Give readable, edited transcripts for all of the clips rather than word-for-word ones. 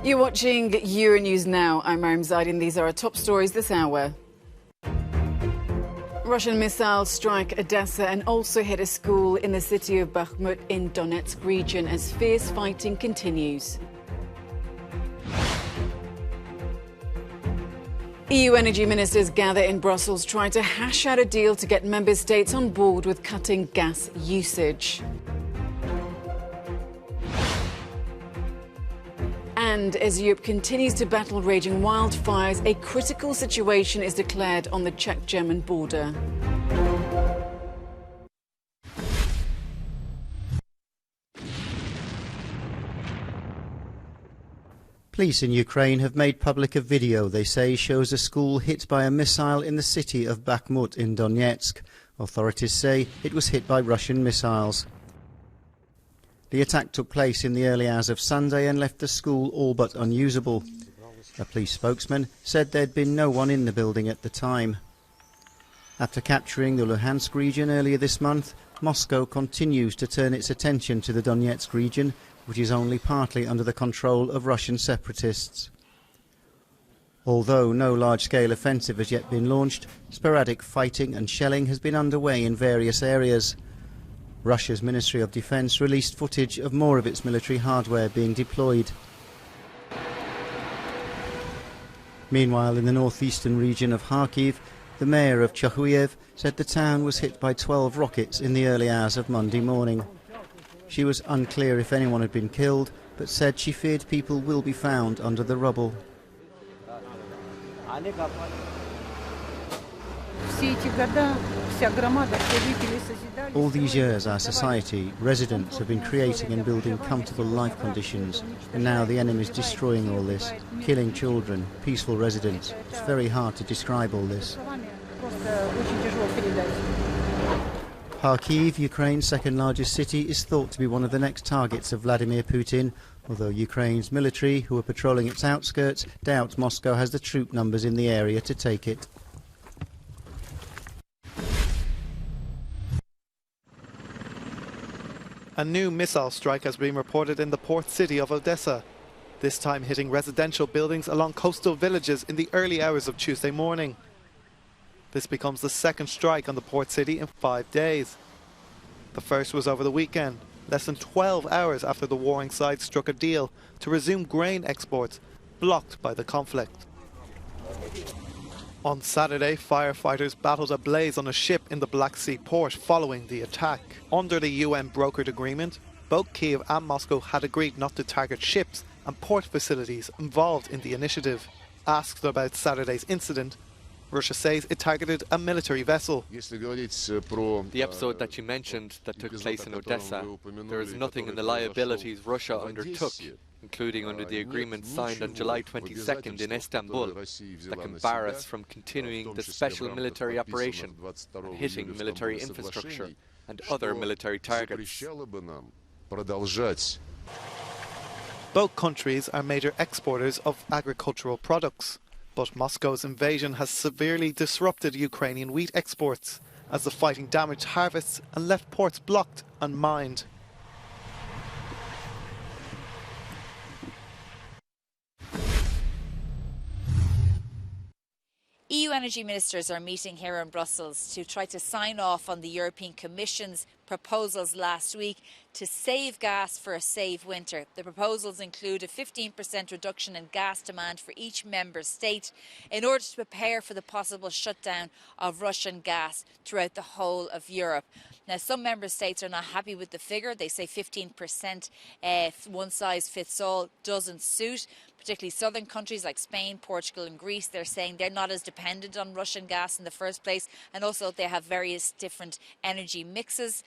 You're watching Euronews now. I'm Mariam Zaidi, and these are our top stories this hour. Russian missiles strike Odessa and also hit a school in the city of Bakhmut in Donetsk region as fierce fighting continues. EU energy ministers gather in Brussels trying to hash out a deal to get member states on board with cutting gas usage. And as Europe continues to battle raging wildfires, a critical situation is declared on the Czech-German border. Police in Ukraine have made public a video they say shows a school hit by a missile in the city of Bakhmut in Donetsk. Authorities say it was hit by Russian missiles. The attack took place in the early hours of Sunday and left the school all but unusable. A police spokesman said there'd been no one in the building at the time. After capturing the Luhansk region earlier this month, Moscow continues to turn its attention to the Donetsk region, which is only partly under the control of Russian separatists. Although no large-scale offensive has yet been launched, sporadic fighting and shelling has been underway in various areas. Russia's Ministry of Defence released footage of more of its military hardware being deployed. Meanwhile, in the northeastern region of Kharkiv, the mayor of Chakhuyev said the town was hit by 12 rockets in the early hours of Monday morning. She was unclear if anyone had been killed, but said she feared people will be found under the rubble. All these years, our society, residents have been creating and building comfortable life conditions, and now the enemy is destroying all this, killing children, peaceful residents. It's very hard to describe all this. Kharkiv, Ukraine's second largest city, is thought to be one of the next targets of Vladimir Putin, although Ukraine's military, who are patrolling its outskirts, doubt Moscow has the troop numbers in the area to take it. A new missile strike has been reported in the port city of Odessa, this time hitting residential buildings along coastal villages in the early hours of Tuesday morning. This becomes the second strike on the port city in 5 days. The first was over the weekend, less than 12 hours after the warring sides struck a deal to resume grain exports, blocked by the conflict. On Saturday, firefighters battled a blaze on a ship in the Black Sea port following the attack. Under the UN brokered agreement, both Kiev and Moscow had agreed not to target ships and port facilities involved in the initiative. Asked about Saturday's incident, Russia says it targeted a military vessel. The episode that you mentioned that took place in Odessa, there is nothing in the liabilities Russia undertook, including under the agreement signed on July 22nd in Istanbul, that can bar us from continuing the special military operation and hitting military infrastructure and other military targets. Both countries are major exporters of agricultural products. But Moscow's invasion has severely disrupted Ukrainian wheat exports as the fighting damaged harvests and left ports blocked and mined. EU energy ministers are meeting here in Brussels to try to sign off on the European Commission's proposals last week to save gas for a safe winter. The proposals include a 15% reduction in gas demand for each member state in order to prepare for the possible shutdown of Russian gas throughout the whole of Europe. Now, some member states are not happy with the figure. They say 15%, one size fits all, doesn't suit. Particularly southern countries like Spain, Portugal and Greece, they're saying they're not as dependent on Russian gas in the first place, and also they have various different energy mixes.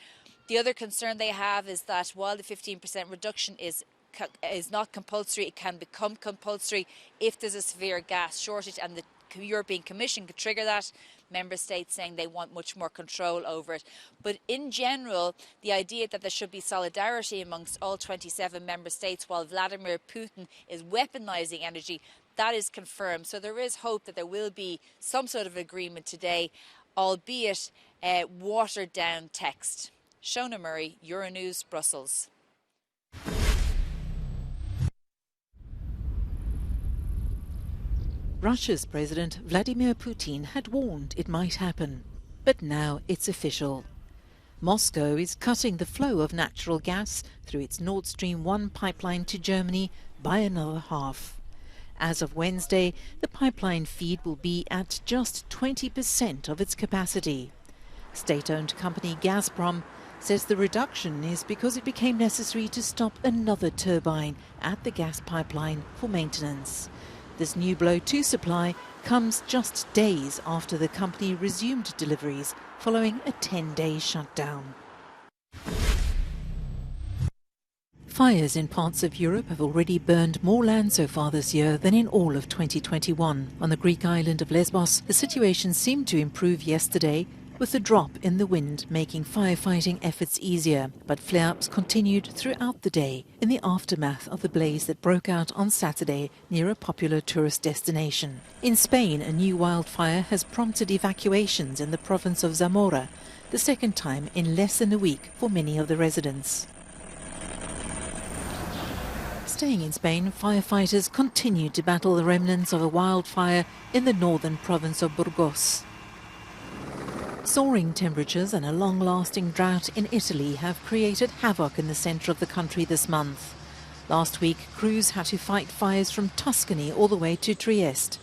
The other concern they have is that while the 15% reduction is not compulsory, it can become compulsory if there's a severe gas shortage, and the European Commission could trigger that. Member states saying they want much more control over it. But in general, the idea that there should be solidarity amongst all 27 member states while Vladimir Putin is weaponizing energy, that is confirmed. So there is hope that there will be some sort of agreement today, albeit watered down text. Shona Murray, Euronews, Brussels. Russia's President Vladimir Putin had warned it might happen. But now it's official. Moscow is cutting the flow of natural gas through its Nord Stream 1 pipeline to Germany by another half. As of Wednesday, the pipeline feed will be at just 20% of its capacity. State-owned company Gazprom says the reduction is because it became necessary to stop another turbine at the gas pipeline for maintenance. This new blow to supply comes just days after the company resumed deliveries following a 10-day shutdown. Fires in parts of Europe have already burned more land so far this year than in all of 2021. On the Greek island of Lesbos, the situation seemed to improve yesterday, with a drop in the wind making firefighting efforts easier. But flare-ups continued throughout the day in the aftermath of the blaze that broke out on Saturday near a popular tourist destination. In Spain, a new wildfire has prompted evacuations in the province of Zamora, the second time in less than a week for many of the residents. Staying in Spain, firefighters continued to battle the remnants of a wildfire in the northern province of Burgos. Soaring temperatures and a long-lasting drought in Italy have created havoc in the centre of the country this month. Last week, crews had to fight fires from Tuscany all the way to Trieste.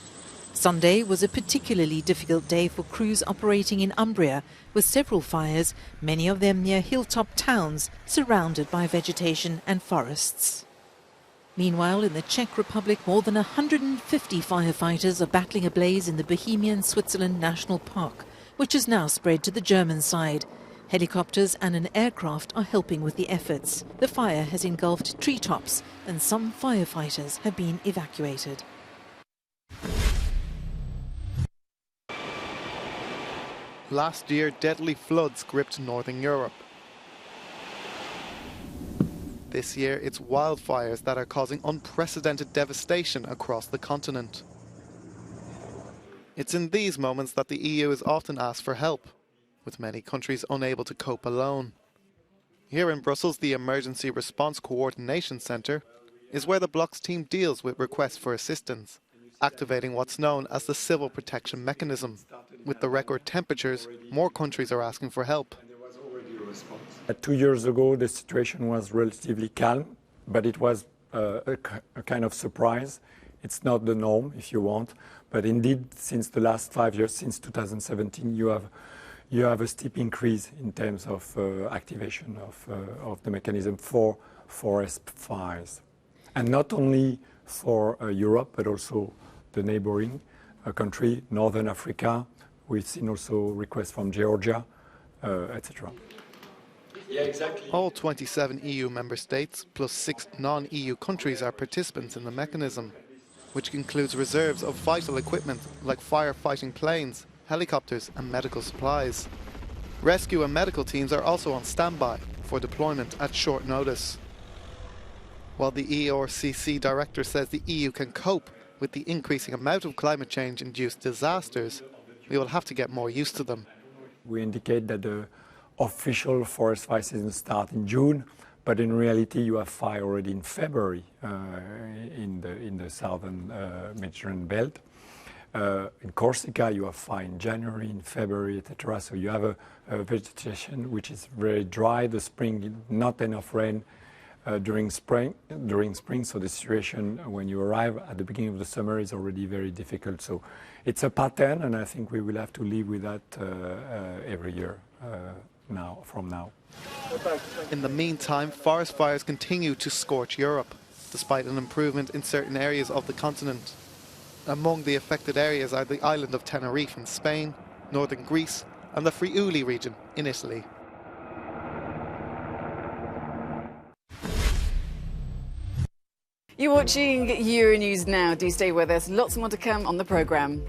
Sunday was a particularly difficult day for crews operating in Umbria, with several fires, many of them near hilltop towns surrounded by vegetation and forests. Meanwhile, in the Czech Republic, more than 150 firefighters are battling a blaze in the Bohemian Switzerland National Park, which has now spread to the German side. Helicopters and an aircraft are helping with the efforts. The fire has engulfed treetops and some firefighters have been evacuated. Last year, deadly floods gripped northern Europe. This year, it's wildfires that are causing unprecedented devastation across the continent. It's in these moments that the EU is often asked for help, with many countries unable to cope alone. Here in Brussels, the Emergency Response Coordination Centre is where the bloc's team deals with requests for assistance, activating what's known as the Civil Protection Mechanism. With the record temperatures, more countries are asking for help. 2 years ago, the situation was relatively calm, but it was a kind of surprise. It's not the norm, if you want, but indeed, since the last 5 years, since 2017, you have a steep increase in terms of activation of the mechanism for forest fires, and not only for Europe, but also the neighboring country, Northern Africa. We've seen also requests from Georgia, etc. Yeah, exactly. All 27 EU member states, plus 6 non-EU countries, are participants in the mechanism, which includes reserves of vital equipment like firefighting planes, helicopters and medical supplies. Rescue and medical teams are also on standby for deployment at short notice. While the ERCC director says the EU can cope with the increasing amount of climate change-induced disasters, we will have to get more used to them. We indicate that the official forest fire season starts in June, but in reality you have fire already in February in the southern Mediterranean belt. In Corsica you have fire in January, in February, etc. So you have a vegetation which is very dry. The spring, not enough rain during spring. So the situation when you arrive at the beginning of the summer is already very difficult. So it's a pattern, and I think we will have to live with that every year. From now. In the meantime, forest fires continue to scorch Europe, despite an improvement in certain areas of the continent. Among the affected areas are the island of Tenerife in Spain, northern Greece and the Friuli region in Italy. You're watching Euronews now. Do stay with us. Lots more to come on the programme.